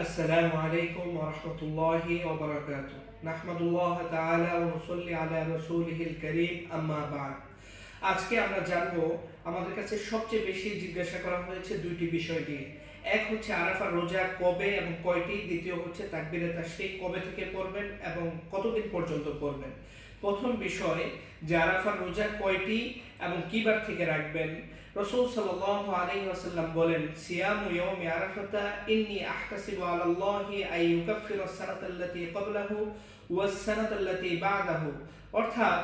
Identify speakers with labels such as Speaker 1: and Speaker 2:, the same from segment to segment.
Speaker 1: আসসালামু আলাইকুম ওয়া রাহমাতুল্লাহি ওয়া বারাকাতুহু। নাহমাদুল্লাহ তাআলা ওয়া নুসাল্লি আলা রাসূলিহিল কারীম, আম্মা বা'দ। আজকে আমরা জানবো, আমাদের কাছে সবচেয়ে বেশি জিজ্ঞাসা করা হয়েছে দুইটি বিষয় নিয়ে। এক হচ্ছে আরাফার রোজা কবে এবং কয়টি, দ্বিতীয় হচ্ছে তাকবীরে তাশরিক কবে থেকে পড়বেন এবং কতদিন পর্যন্ত পড়বেন। প্রথম বিষয় যে আরাফার রোজা কয়টি এবং কি বার থেকে রাখবেন। রাসূল সাল্লাল্লাহু আলাইহি ওয়াসাল্লাম বলেন, সিয়ামু ইয়াউমি আরাফাতা ইন্নী আহতাসিবু আলাল্লাহি আন ইউকাফফিরা আস-সানাতাল্লাতী ক্বাবলাহু ওয়াস-সানাতাল্লাতী বা'দাহু। অর্থাৎ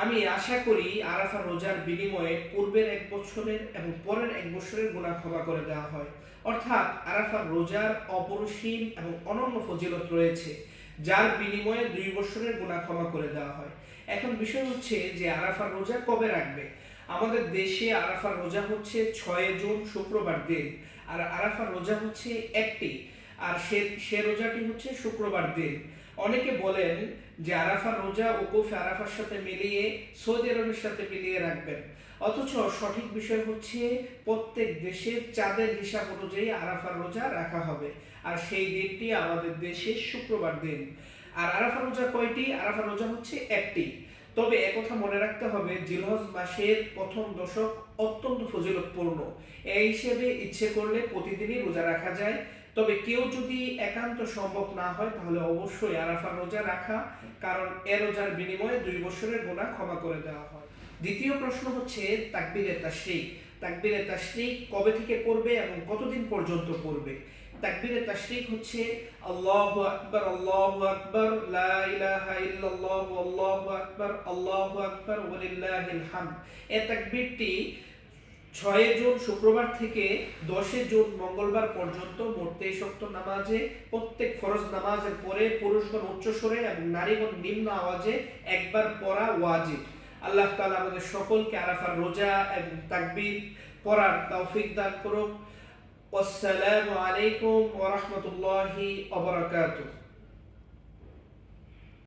Speaker 1: আমি আশা করি আরাফার রোজার বিনিময়ে পূর্বের এক বছরের এবং পরের এক বছরের গুনাহ ক্ষমা করে দেওয়া হয়। অর্থাৎ আরাফার রোজার অপরিসীম এবং অনন্য ফজিলত রয়েছে, যার বিনিময়ে 2 বছরের গুনাহ ক্ষমা করে দেওয়া হয়। এখন বিষয় হচ্ছে যে আরাফার রোজা কবে রাখবে। আমাদের দেশে আরাফার রোজা হচ্ছে 6 জুন শুক্রবার দিন, আর আরাফার রোজা হচ্ছে একটি, আর সে রোজাটি হচ্ছে শুক্রবার দিন। অনেকে বলেন যে আরাফার রোজা ওকুফে আরাফার সাথে মিলিয়ে সৌদি আরবের সাথে মিলিয়ে রাখবেন, অথচ সঠিক বিষয় হচ্ছে প্রত্যেক দেশের চাঁদের হিসাব অনুযায়ী আরাফার রোজা রাখা হবে, আর সেই দিনটি আমাদের দেশের শুক্রবার দিন। আর আরাফার রোজা কয়টি? আরাফার রোজা হচ্ছে একটি। তবে একথা মনে রাখতে হবে, জিলহজ মাসের প্রথম দশক অত্যন্ত ফজিলতপূর্ণ। এই হিসেবে ইচ্ছে করলে প্রতিদিনই রোজা রাখা যায়। তবে কেউ যদি একান্ত সম্ভব না হয় তাহলে অবশ্যই আরাফার রোজা রাখা, কারণ এ রোজার বিনিময়ে 2 বছরের গুনাহ ক্ষমা করে দেওয়া হয়। দ্বিতীয় প্রশ্ন হচ্ছে তাকবীরে তাশরিক। তাকবীরে তাশরিক কবে থেকে পড়বে এবং কতদিন পর্যন্ত পড়বে। তাকবীরে তাশরিক হচ্ছে আল্লাহু আকবার, লা ইলাহা ইল্লাল্লাহু আল্লাহু আকবার ওয়ালিল্লাহিল হামদ। এই তাকবীরটি 6 জুন শুক্রবার থেকে 10 জুন মঙ্গলবার পর্যন্ত মোট 23 ওয়াক্ত নামাজে, প্রত্যেক ফরজ নামাজের পরে পুরুষগণ উচ্চ স্বরে এবং নারীগণ নিম্ন আওয়াজে একবার পড়া ওয়াজিব। আল্লাহ তাআলা আমাদের সকলকে আরাফার রোজা এবং তাকবীর পড়ার তৌফিক দান করুক। আসসালামু আলাইকুম ওয়া রাহমাতুল্লাহি ওয়া বারাকাতুহু।